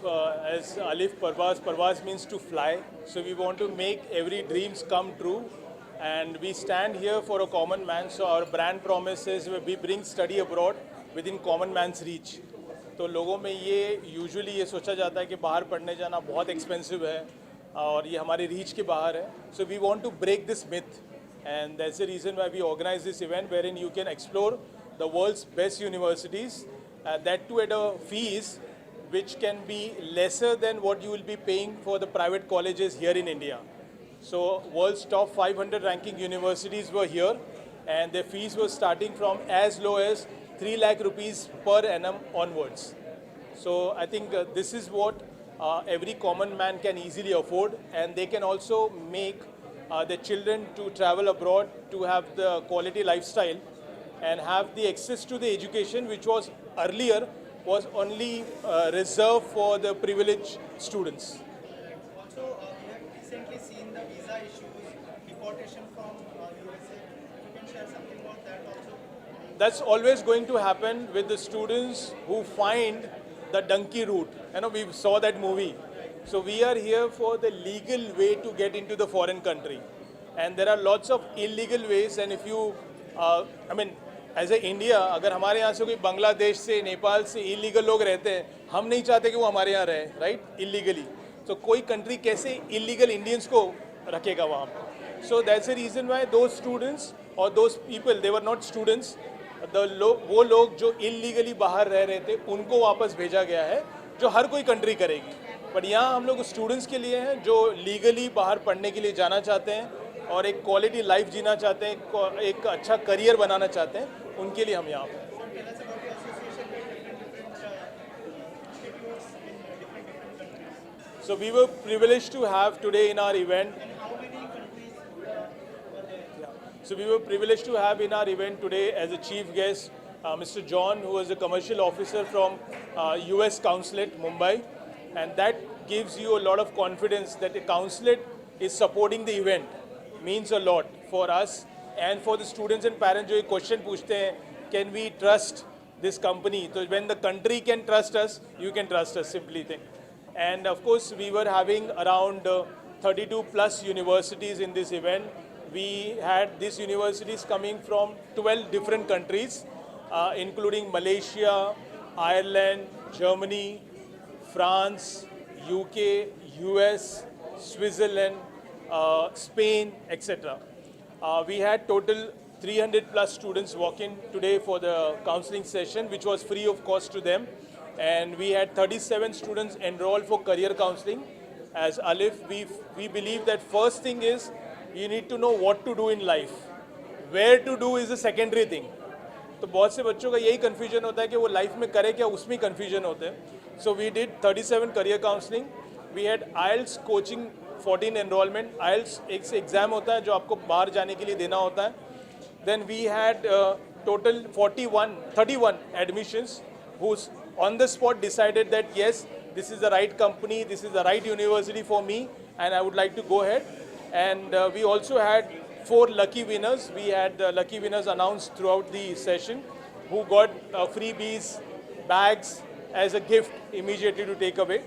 as Alif Parvaz means to fly. So we want to make every dreams come true. And we stand here for a common man. So our brand promise is we bring study abroad within common man's reach. तो लोगों में ये usually ये सोचा जाता है कि बाहर पढ़ने जाना बहुत एक्सपेंसिव है और ये हमारे रीच के बाहर है. So we want to break this myth and that's the reason why we organize this event wherein you can explore the world's best universities, that too at a fees which can be lesser than what you will be paying for the private colleges here in India. So world's top 500 ranking universities were here and their fees were starting from as low as 3 lakh rupees per annum onwards. So I think this is what every common man can easily afford, and they can also make their children to travel abroad to have the quality lifestyle and have the access to the education which was earlier was only reserved for the privileged students. Also, we have recently seen the visa issues, deportation from USA. You can share something about that also? That's always going to happen with the students who find the donkey route. You know, we saw that movie. So we are here for the legal way to get into the foreign country. And there are lots of illegal ways, and if you, I mean, as a India, अगर हमारे यहाँ से कोई बांग्लादेश से, नेपाल से illegal लोग रहते हैं, हम नहीं चाहते कि वो हमारे यहाँ रहे, right? Illegally. So कोई country कैसे illegal Indians को रखेगा वहाँ पे? So that's the reason why those students or those people, they were not students, वो लोग जो illegally बाहर रह रहे थे, उनको वापस भेजा गया है, जो हर कोई country करेगी. बट यहाँ हम लोग स्टूडेंट्स के लिए हैं जो लीगली बाहर पढ़ने के लिए जाना चाहते हैं और एक क्वालिटी लाइफ जीना चाहते हैं, एक अच्छा करियर बनाना चाहते हैं, उनके लिए हम यहाँ पे. So we were privileged to have today in our event. So we were privileged to have in our event today as a chief guest Mr. John, who was a commercial officer from US Consulate, Mumbai. And that gives you a lot of confidence that the consulate is supporting the event. Means a lot for us and for the students and parents जो ये question पूछते हैं, can we trust this company? So when the country can trust us, you can trust us, simply thing. And of course, we were having around 32 plus universities in this event. We had these universities coming from 12 different countries, including Malaysia, Ireland, Germany, France, UK, US, Switzerland, Spain, etc. We had total 300 plus students walk in today for the counseling session, which was free of cost to them. And we had 37 students enrolled for career counseling. As Alif, we believe that first thing is you need to know what to do in life. Where to do is a secondary thing. तो बहुत से बच्चों का यही confusion होता है कि वो लाइफ में करे क्या, उसमें कन्फ्यूजन होते हैं. So we did 37 career counseling. We had IELTS coaching 14 enrollment. IELTS एक एग्जाम होता है जो आपको बाहर जाने के लिए देना होता है. Then we had total 31 admissions who's on the spot decided that yes, this is the right company, this is the right university for me, and I would like to go ahead. And we also had 4 lucky winners. We had lucky winners announced throughout the session who got freebies, bags as a gift immediately to take away.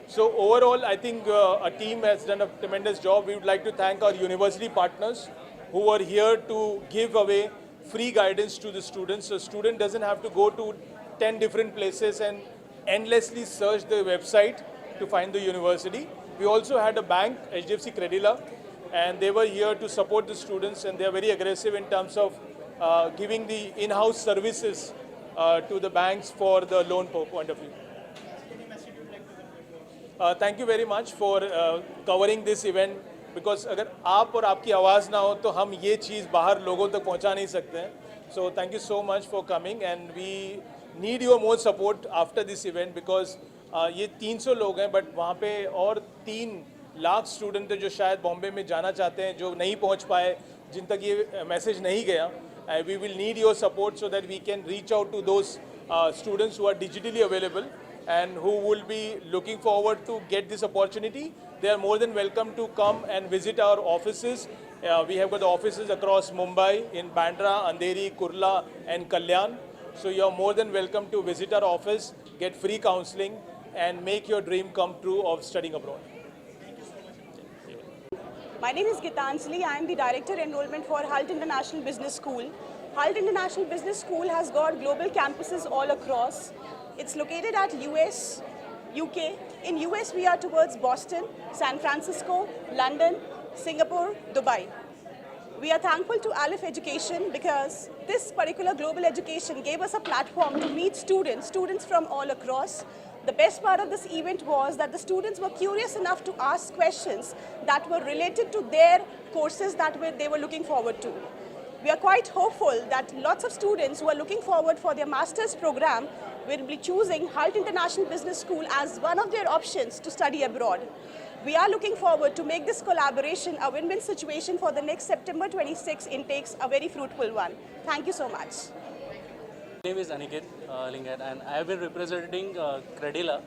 So overall, I think our team has done a tremendous job. We would like to thank our university partners who are here to give away free guidance to the students. So student doesn't have to go to 10 different places and endlessly search the website to find the university. We also had a bank, HDFC Credila, and they were here to support the students, and they are very aggressive in terms of giving the in-house services to the banks for the loan point of view. Thank you very much for covering this event, because अगर आप और आपकी आवाज़ ना हो तो हम ये चीज़ बाहर लोगों तक पहुंचा नहीं सकते हैं. So thank you so much for coming, and we need your more support after this event, because ये 300 लोग हैं, but वहाँ पे और 3 लाख स्टूडेंट हैं जो शायद बॉम्बे में जाना चाहते हैं, जो नहीं पहुँच पाए, जिन तक ये मैसेज नहीं गया. We will need your support so that we can reach out to those students who are digitally available and who will be looking forward to get this opportunity. They are more than welcome to come and visit our offices. We have got offices across Mumbai, in Bandra, Andheri, Kurla and Kalyan. So you are more than welcome to visit our office, get free counseling, and make your dream come true of studying abroad. My name is Gitanjali. I am the Director Enrollment for HALT International Business School. HALT International Business School has got global campuses all across. It's located at US, UK. In US, we are towards Boston, San Francisco, London, Singapore, Dubai. We are thankful to Aleph Education because this particular global education gave us a platform to meet students from all across. The best part of this event was that the students were curious enough to ask questions that were related to their courses that they were looking forward to. We are quite hopeful that lots of students who are looking forward for their master's program will be choosing HALT International Business School as one of their options to study abroad. We are looking forward to make this collaboration a win-win situation for the next September 26 intakes, a very fruitful one. Thank you so much. My name is Aniket Lingat, and I have been representing Credila.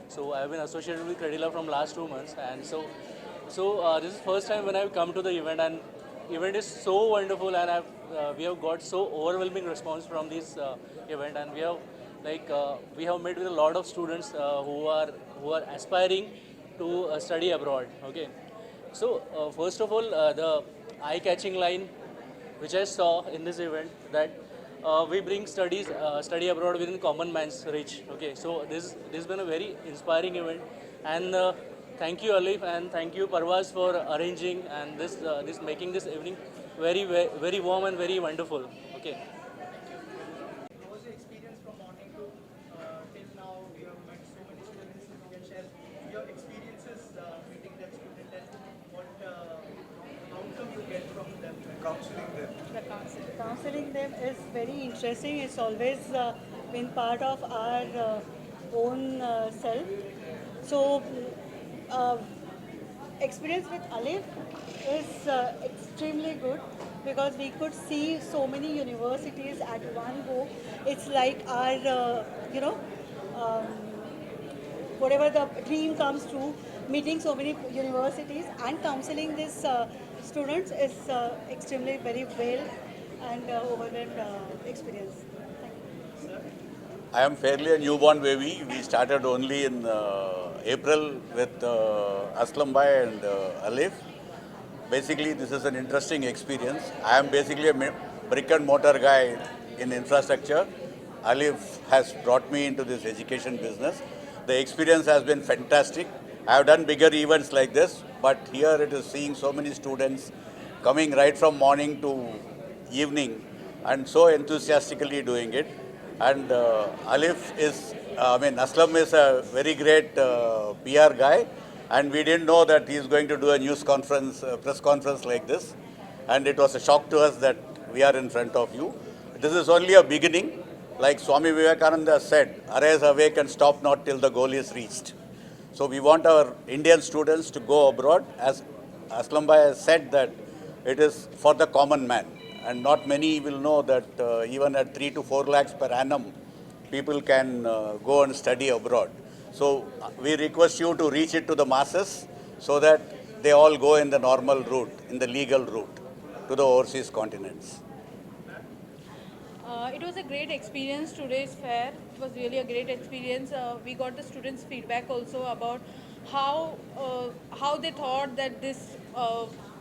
So I have been associated with Credila from last 2 months, and so this is first time when I have come to the event, and event is so wonderful, and we have got so overwhelming response from this event, and we have met with a lot of students who are aspiring to study abroad. Okay, so first of all, the eye-catching line which I saw in this event, that we bring study abroad within common man's reach. Okay, so this has been a very inspiring event, and thank you Alif and thank you Parvaz for arranging and this making this evening very warm and very wonderful. Okay. How was your experience from morning to till now? You have met so many students. If you can share your experiences meeting that student and what outcome you get from them, counseling them. Counseling them is very interesting. It's always been part of our own self. So, experience with Alif is extremely good because we could see so many universities at one go. It's like our, whatever the dream comes true, meeting so many universities and counseling these students is extremely very well and overwhelmed experience. Thank you. I am fairly a newborn baby. We started only in April with Aslam Bhai and Alif. Basically, this is an interesting experience. I am basically a brick and mortar guy in infrastructure. Alif has brought me into this education business. The experience has been fantastic. I have done bigger events like this, but here it is seeing so many students coming right from morning to evening and so enthusiastically doing it. And Aslam is a very great PR guy, and we didn't know that he is going to do a news conference, press conference like this. And it was a shock to us that we are in front of you. This is only a beginning. Like Swami Vivekananda said, arise, awake and stop not till the goal is reached. So we want our Indian students to go abroad. As Aslam Bhai has said, that it is for the common man. And not many will know that even at 3 to 4 lakhs per annum, people can go and study abroad. So we request you to reach it to the masses so that they all go in the normal route, in the legal route, to the overseas continents. It was a great experience, today's fair. It was really a great experience. We got the students' feedback also about how they thought that this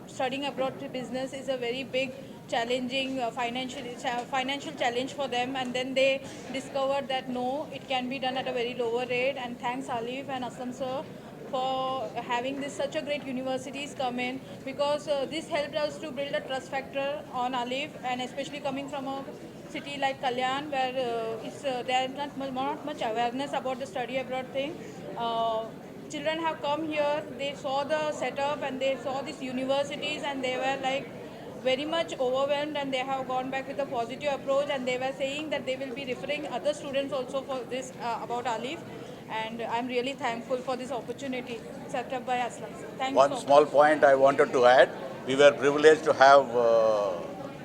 studying abroad business is a very big challenging financial challenge for them, and then they discovered that no, it can be done at a very lower rate. And thanks Alif and Aslam sir for having such a great universities come in, because this helped us to build a trust factor on Alif, and especially coming from a city like Kalyan where there is not much awareness about the study abroad thing. Children have come here, they saw the setup and they saw these universities, and they were like very much overwhelmed, and they have gone back with a positive approach, and they were saying that they will be referring other students also for this about Alif. And I'm really thankful for this opportunity set up by Aslam. Thank you so One small point I wanted to add. We were privileged to have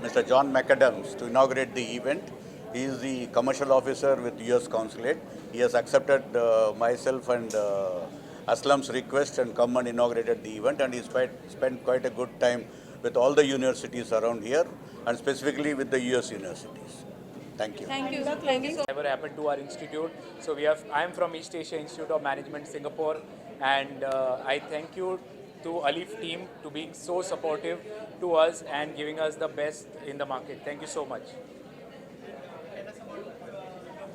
Mr. John McAdams to inaugurate the event. He is the commercial officer with US Consulate. He has accepted myself and Aslam's request and come and inaugurated the event, and he spent quite a good time with all the universities around here and specifically with the US universities. Thank you. Thank you. Thank you so Ever happened to our institute. So I am from East Asia Institute of Management, Singapore, and I thank you to Alif team to being so supportive to us and giving us the best in the market. Thank you so much. Tell us about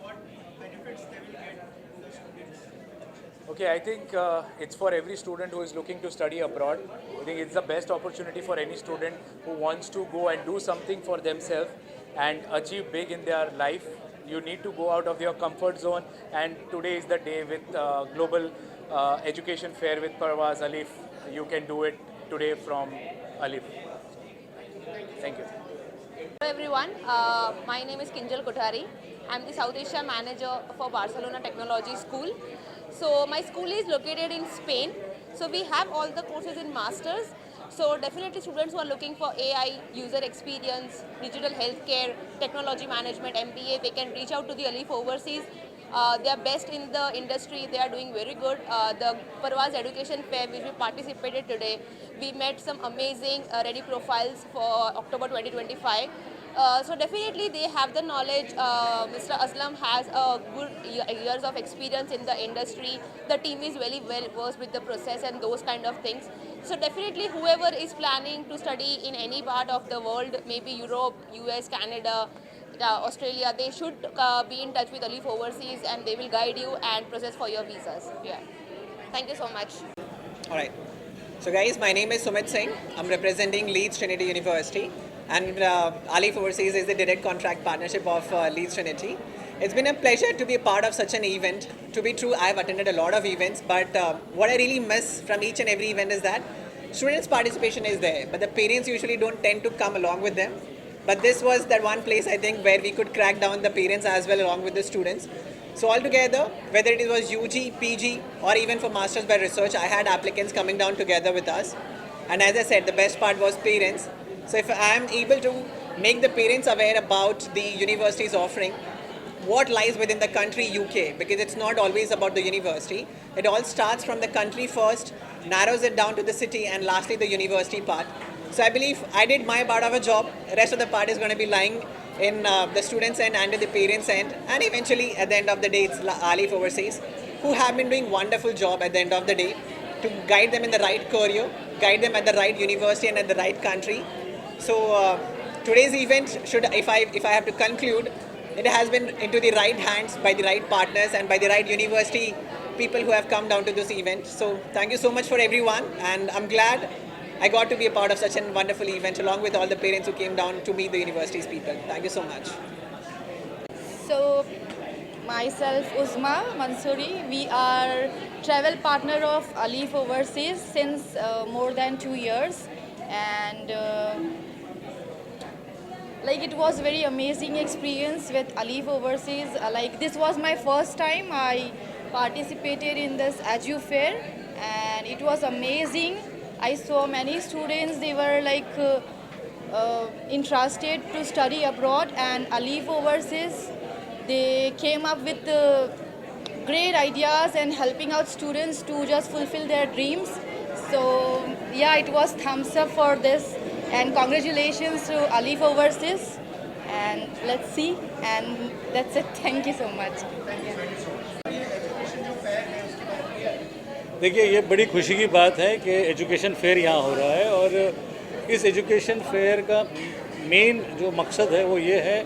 what benefits they will get to the students. Okay, I think it's for every student who is looking to study abroad. I think it's the best opportunity for any student who wants to go and do something for themselves and achieve big in their life. You need to go out of your comfort zone, and today is the day with Global Education Fair with Parvaz Alif. You can do it today from Alif. Thank you. Hello everyone, my name is Kinjal Kothari. I'm the South Asia Manager for Barcelona Technology School. So my school is located in Spain. So we have all the courses in Masters. So definitely students who are looking for AI, user experience, digital healthcare, technology management, MBA, they can reach out to the Alif Overseas. They are best in the industry. They are doing very good. The Parvaz Education Fair, which we participated today, we met some amazing ready profiles for October 2025. So definitely they have the knowledge. Mr. Aslam has a good years of experience in the industry. The team is very well versed with the process and those kind of things. So definitely whoever is planning to study in any part of the world, maybe Europe, US, Canada, Australia, they should be in touch with Alif Overseas and they will guide you and process for your visas. Yeah. Thank you so much. All right. So guys, my name is Sumit Singh. I'm representing Leeds Trinity University, and Alif Overseas is the direct contract partnership of Leeds Trinity. It's been a pleasure to be a part of such an event. To be true, I've attended a lot of events, but what I really miss from each and every event is that students' participation is there, but the parents usually don't tend to come along with them. But this was that one place, I think, where we could crack down the parents as well along with the students. So altogether, whether it was UG, PG, or even for Masters by Research, I had applicants coming down together with us. And as I said, the best part was parents. So if I am able to make the parents aware about the university's offering, what lies within the country UK, because it's not always about the university. It all starts from the country first, narrows it down to the city, and lastly the university part. So I believe I did my part of a job. The rest of the part is going to be lying in the students' end and the parents' end. And eventually, at the end of the day, it's Alif Overseas, who have been doing wonderful job at the end of the day to guide them in the right career, guide them at the right university and at the right country. So today's event, if I have to conclude, it has been into the right hands by the right partners and by the right university people who have come down to this event. So thank you so much for everyone, and I'm glad I got to be a part of such a wonderful event along with all the parents who came down to meet the university's people. Thank you so much. So, myself, Uzma Mansoori, we are travel partner of Alif Overseas since more than 2 years, and like it was very amazing experience with Alif Overseas. Like this was my first time I participated in this Edu Fair, and it was amazing. I saw many students, they were like interested to study abroad, and Alif Overseas, they came up with great ideas and helping out students to just fulfill their dreams. So yeah, it was thumbs up for this, and congratulations to Alif Overseas, and let's see, and that's it. Thank you so much. देखिए, ये बड़ी खुशी की बात है कि education fair यहाँ हो रहा है, और इस एजुकेशन फेयर का मेन जो मकसद है वो ये है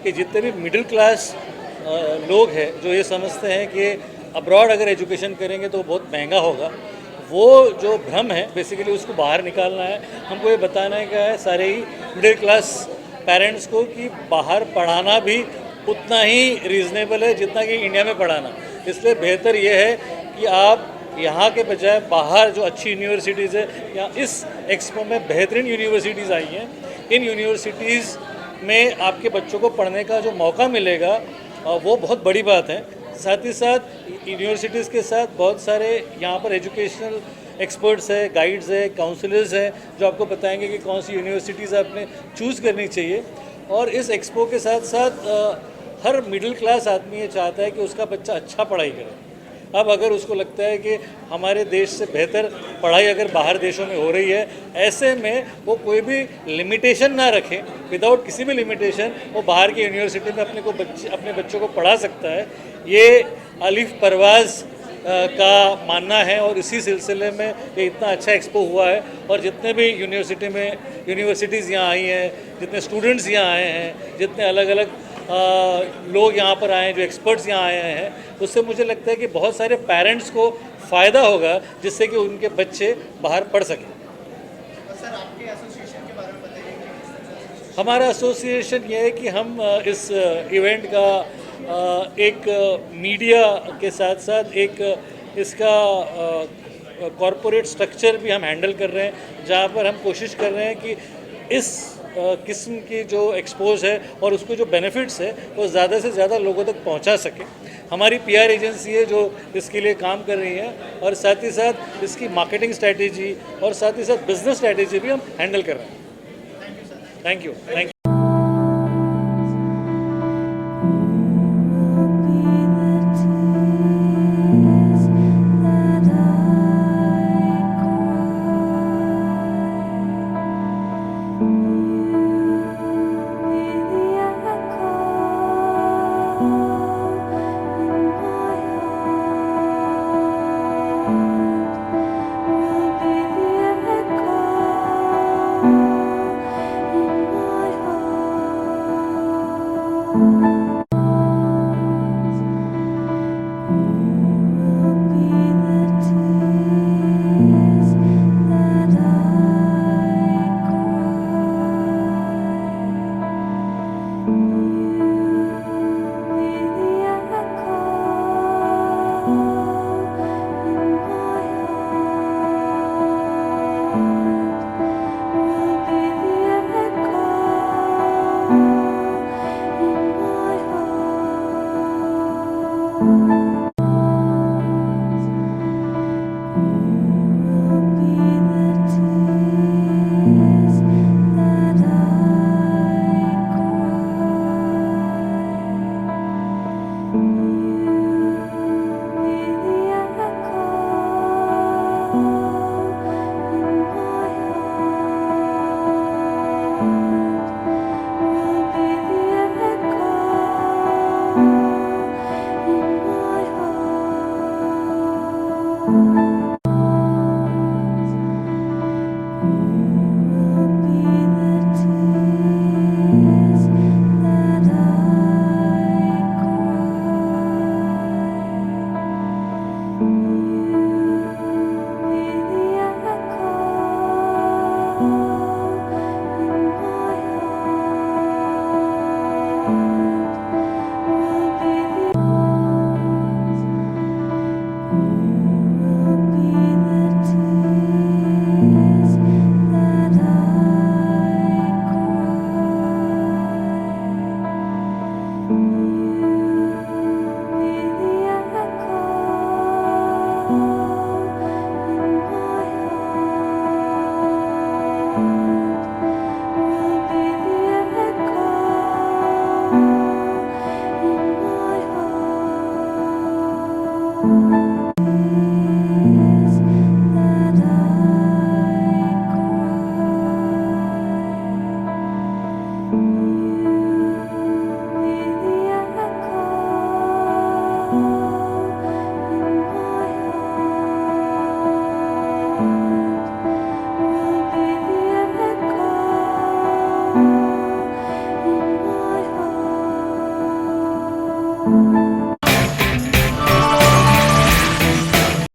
कि जितने भी मिडिल क्लास लोग हैं जो ये समझते हैं कि अब्रॉड अगर एजुकेशन करेंगे तो बहुत महंगा होगा, वो जो भ्रम है बेसिकली उसको बाहर निकालना है। हमको ये बताना का है सारे ही मिडिल क्लास पेरेंट्स को कि बाहर पढ़ाना भी उतना ही रीज़नेबल है जितना कि इंडिया में पढ़ाना। इसलिए बेहतर ये है कि आप यहाँ के बजाय बाहर जो अच्छी यूनिवर्सिटीज़ है, या इस एक्सपो में बेहतरीन यूनिवर्सिटीज़ आई हैं, इन यूनिवर्सिटीज़ में आपके बच्चों को पढ़ने का जो मौका मिलेगा वो बहुत बड़ी बात है। साथ ही साथ यूनिवर्सिटीज़ के साथ बहुत सारे यहाँ पर एजुकेशनल एक्सपर्ट्स है, गाइड्स है, काउंसलर्स हैं जो आपको बताएंगे कि कौन सी यूनिवर्सिटीज़ आपने चूज़ करनी चाहिए। और इस एक्सपो के साथ साथ हर मिडिल क्लास आदमी ये चाहता है कि उसका बच्चा अच्छा पढ़ाई करे, अब अगर उसको लगता है कि हमारे देश से बेहतर पढ़ाई अगर बाहर देशों में हो रही है, ऐसे में वो कोई भी लिमिटेशन ना रखे, विदाउट किसी भी लिमिटेशन वो बाहर की यूनिवर्सिटी में अपने बच्चों को पढ़ा सकता है। ये अलीफ परवाज़ का मानना है और इसी सिलसिले में ये इतना अच्छा एक्सपो हुआ है। और जितने भी यूनिवर्सिटीज़ यहाँ आई हैं, जितने स्टूडेंट्स यहाँ आए हैं, जितने अलग अलग लोग यहाँ पर आए हैं, जो एक्सपर्ट्स यहाँ आए हैं, उससे मुझे लगता है कि बहुत सारे पेरेंट्स को फ़ायदा होगा, जिससे कि उनके बच्चे बाहर पढ़ सकें। सर, आपके एसोसिएशन के बारे में बताइए। हमारा एसोसिएशन ये है कि हम इस इवेंट का एक मीडिया के साथ साथ एक इसका कॉरपोरेट स्ट्रक्चर भी हम हैंडल कर रहे हैं, जहाँ पर हम कोशिश कर रहे हैं कि इस किस्म की जो एक्सपोज है और उसको जो बेनिफिट्स है वो ज़्यादा से ज़्यादा लोगों तक पहुंचा सके। हमारी पीआर एजेंसी है जो इसके लिए काम कर रही है, और साथ ही साथ इसकी मार्केटिंग स्ट्रैटेजी और साथ ही साथ बिजनेस स्ट्रैटेजी भी हम हैंडल कर रहे हैं। Thank you. Thank you.